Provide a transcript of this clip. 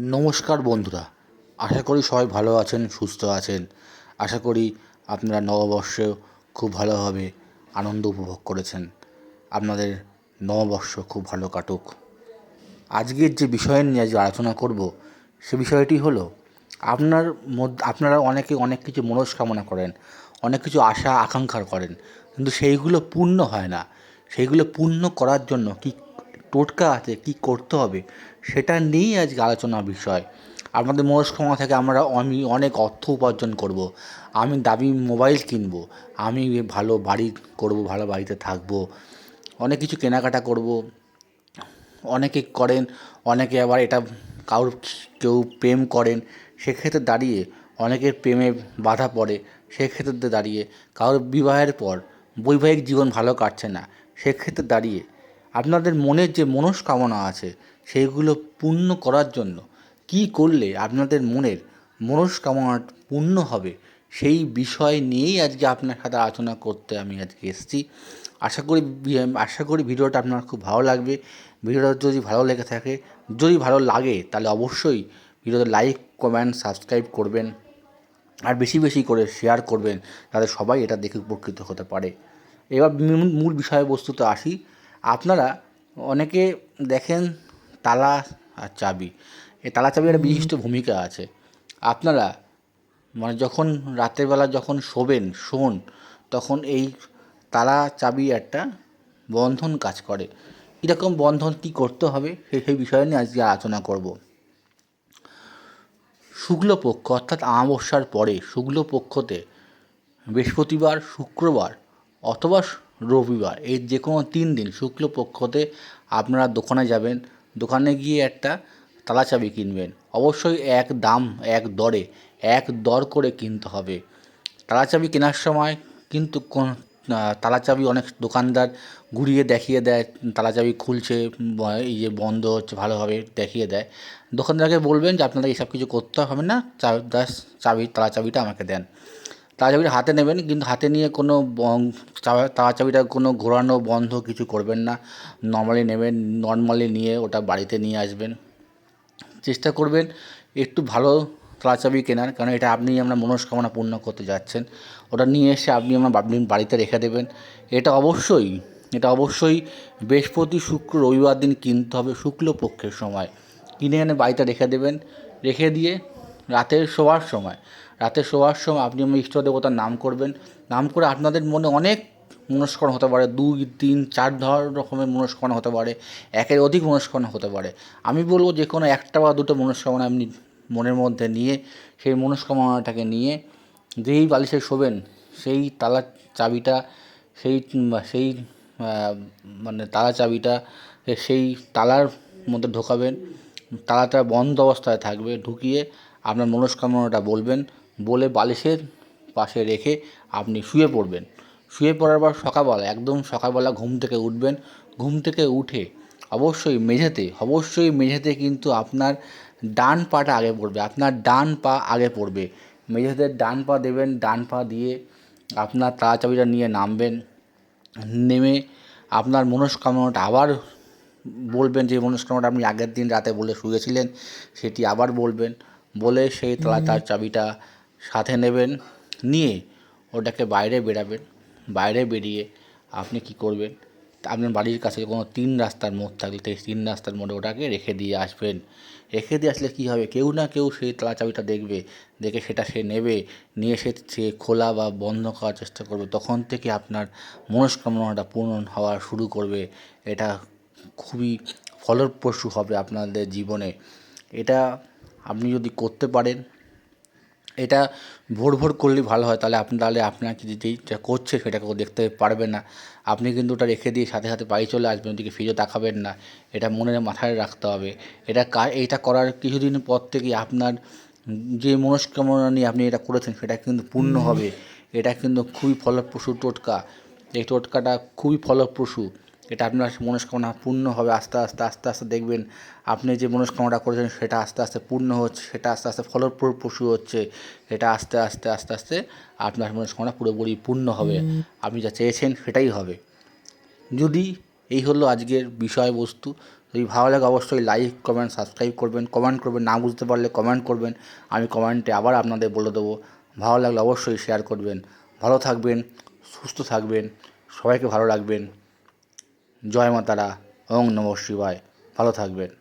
নমস্কার বন্ধুরা, আশা করি সবাই ভালো আছেন, সুস্থ আছেন। আশা করি আপনারা নববর্ষেও খুব ভালোভাবে আনন্দ উপভোগ করেছেন। আপনাদের নববর্ষ খুব ভালো কাটুক। আজকের যে বিষয় নিয়ে আজ আলোচনা করব সে বিষয়টি হলো আপনারা অনেকে অনেক কিছু মনস্কামনা করেন, অনেক কিছু আশা আকাঙ্ক্ষা করেন, কিন্তু সেইগুলো পূর্ণ হয় না। সেইগুলো পূর্ণ করার জন্য কী টোটকা আছে, কী করতে হবে, সেটা নিয়েই আজকে আলোচনার বিষয়। আপনাদের মনস্কামনা থেকে আমি অনেক অর্থ উপার্জন করব, আমি দামি মোবাইল কিনব, আমি ভালো বাড়ি করব, ভালো বাড়িতে থাকব, অনেক কিছু কেনাকাটা করব। অনেকে করেন, অনেকে আবার এটা কেউ প্রেম করেন, সেক্ষেত্রে দাঁড়িয়ে অনেকের প্রেমে বাধা পড়ে। সেক্ষেত্রে দাঁড়িয়ে কারোর বিবাহের পর বৈবাহিক জীবন ভালো কাটছে না। সেক্ষেত্রে দাঁড়িয়ে আপনাদের মনের যে মনস্কামনা আছে সেইগুলো পূর্ণ করার জন্য কী করলে আপনাদের মনের মনস্কামনা পূর্ণ হবে, সেই বিষয় নিয়েই আজকে আপনার সাথে আলোচনা করতে আমি আজকে এসেছি। আশা করি ভিডিওটা আপনার খুব ভালো লাগবে। ভিডিওটা যদি ভালো লেগে থাকে, যদি ভালো লাগে, তাহলে অবশ্যই ভিডিওতে লাইক, কমেন্ট, সাবস্ক্রাইব করবেন আর বেশি বেশি করে শেয়ার করবেন, যাতে সবাই এটা দেখে উপকৃত হতে পারে। এবার মূল বিষয়বস্তুতে আসি। আপনারা অনেকে দেখেন তালা আর চাবি, এই তালা চাবির একটা বিশিষ্ট ভূমিকা আছে। আপনারা যখন রাতের বেলা যখন শোন, তখন এই তালা চাবি একটা বন্ধন কাজ করে। কীরকম বন্ধন, কী করতে হবে, সেই বিষয় নিয়ে আজকে আলোচনা করব। শুক্লপক্ষ অর্থাৎ আমাবস্যার পরে শুক্লপক্ষতে বৃহস্পতিবার, শুক্রবার অথবা রবিবার, এই যে কোনো 3 দিন শুক্লপক্ষতে আপনারা দোকানে যাবেন। দোকানে গিয়ে একটা তালা চাবি কিনবেন। অবশ্যই এক দরে এক দর করে কিনতে হবে। তালা চাবি কেনার সময় কিন্তু তালা চাবি অনেক দোকানদার ঘুরিয়ে দেখিয়ে দেয়, তালা চাবি খুলছে, এই যে বন্ধ হচ্ছে, ভালোভাবে দেখিয়ে দেয়। দোকানদারকে বলবেন যে আপনাদের এসব কিছু করতে হবে না, তালা চাবিটা আমাকে দেন। তালা চাবিটা হাতে নেবেন, কিন্তু হাতে নিয়ে কোনো তালা চাবিটা কোনো ঘোরানো বন্ধ কিছু করবেন না। নর্মালি নিয়ে ওটা বাড়িতে নিয়ে আসবেন। চেষ্টা করবেন একটু ভালো তালা চাবি কেনার, কারণ এটা আপনার মনস্কামনা পূর্ণ করতে যাচ্ছেন। ওটা নিয়ে এসে আপনি বাড়িতে রেখে দেবেন। এটা অবশ্যই বৃহস্পতি, শুক্র, রবিবার দিন কিনতে হবে শুক্লপক্ষের সময়। কিনে এনে বাড়িতে রেখে দেবেন। রেখে দিয়ে রাতে শোয়ার সময় আপনি আমার ইষ্ট দেবতার নাম করবেন। নাম করে আপনাদের মনে অনেক মনস্কামনা হতে পারে, 2, 3, 4 রকমের মনস্কামনা হতে পারে, একের অধিক মনস্কামনা হতে পারে। আমি বলবো যে কোনো একটা বা দুটো মনস্কামনা আপনি মনের মধ্যে নিয়ে, সেই মনস্কামনাটাকে নিয়ে যেই বালিশে শোবেন, সেই তালার চাবিটা সেই সেই তালা চাবিটা সেই তালার মধ্যে ঢোকাবেন। তালাটা বন্ধ অবস্থায় থাকবে। ঢুকিয়ে আপনার মনস্কামনাটা বলবেন, বলে বালিশের পাশে রেখে আপনি শুয়ে পড়বেন। শুয়ে পড়ার পর সকালবেলা ঘুম থেকে উঠবেন। ঘুম থেকে উঠে অবশ্যই মেঝেতে কিন্তু আপনার ডান পাটা আগে পড়বে, আপনার ডান পা আগে পড়বে। মেঝেতে ডান পা দেবেন। ডান পা দিয়ে আপনার তালা চাবিটা নিয়ে নামবেন। নেমে আপনার মনস্কামনাটা আবার বলবেন, যে মনস্কামনাটা আপনি আগের দিন রাতে বলে শুয়েছিলেন সেটি আবার বলবেন। বলে সেই তার চাবিটা সাথে নেবেন। নিয়ে ওটাকে বাইরে বেরাবেন। বাইরে বেরিয়ে আপনি কী করবেন, আপনার বাড়ির কাছে কোনো 3 রাস্তার মোড় থাকলে সেই 3 রাস্তার মোড়ে ওটাকে রেখে দিয়ে আসবেন। রেখে দিয়ে আসলে কী হবে, কেউ না কেউ সেই তালা চাবিটা দেখবে। দেখে সেটা সে নেবে। নিয়ে সে খোলা বা বন্ধ করার চেষ্টা করবে। তখন থেকে আপনার মনস্কামনাটা পূরণ হওয়া শুরু করবে। এটা খুবই ফলপ্রসূ হবে আপনাদের জীবনে। এটা আপনি যদি করতে পারেন, এটা ভোর করলে ভালো হয়। তাহলে আপনার যেইটা করছে সেটা কেউ দেখতে পারবে না। আপনি কিন্তু ওটা রেখে দিয়ে সাথে সাথে বাড়ি চলে আসবেন, ওদিকে ফিরে তাকাবেন না। এটা মাথায় রাখতে হবে। এটা করার কিছুদিন পর থেকেই আপনার যে মনস্কামনা নিয়ে আপনি এটা করেছেন সেটা কিন্তু পূর্ণ হবে। এটা কিন্তু খুবই ফলপ্রসূ টোটকা। এই টোটকাটা খুবই ফলপ্রসূ। এটা আপনার মনস্কামনা পূর্ণ হবে। আস্তে আস্তে দেখবেন আপনি যে মনস্কামনাটা করেছেন সেটা আস্তে আস্তে পূর্ণ হচ্ছে, সেটা আস্তে আস্তে ফলপ্রসূ হচ্ছে। এটা আস্তে আস্তে আপনার মনস্কামনা পুরোপুরি পূর্ণ হবে। আপনি যা চেয়েছেন সেটাই হবে। যদি এই হলো আজকের বিষয়বস্তু। যদি ভালো লাগে অবশ্যই লাইক কমেন্ট সাবস্ক্রাইব করবেন, কমেন্ট করবেন, না বুঝতে পারলে কমেন্ট করবেন, আমি কমেন্টে আবার আপনাদের বলে দেবো। ভালো লাগলে অবশ্যই শেয়ার করবেন। ভালো থাকবেন, সুস্থ থাকবেন, সবাইকে ভালো রাখবেন। জয় মা তারা, ওং নমঃ শিবায়। ভালো থাকবেন।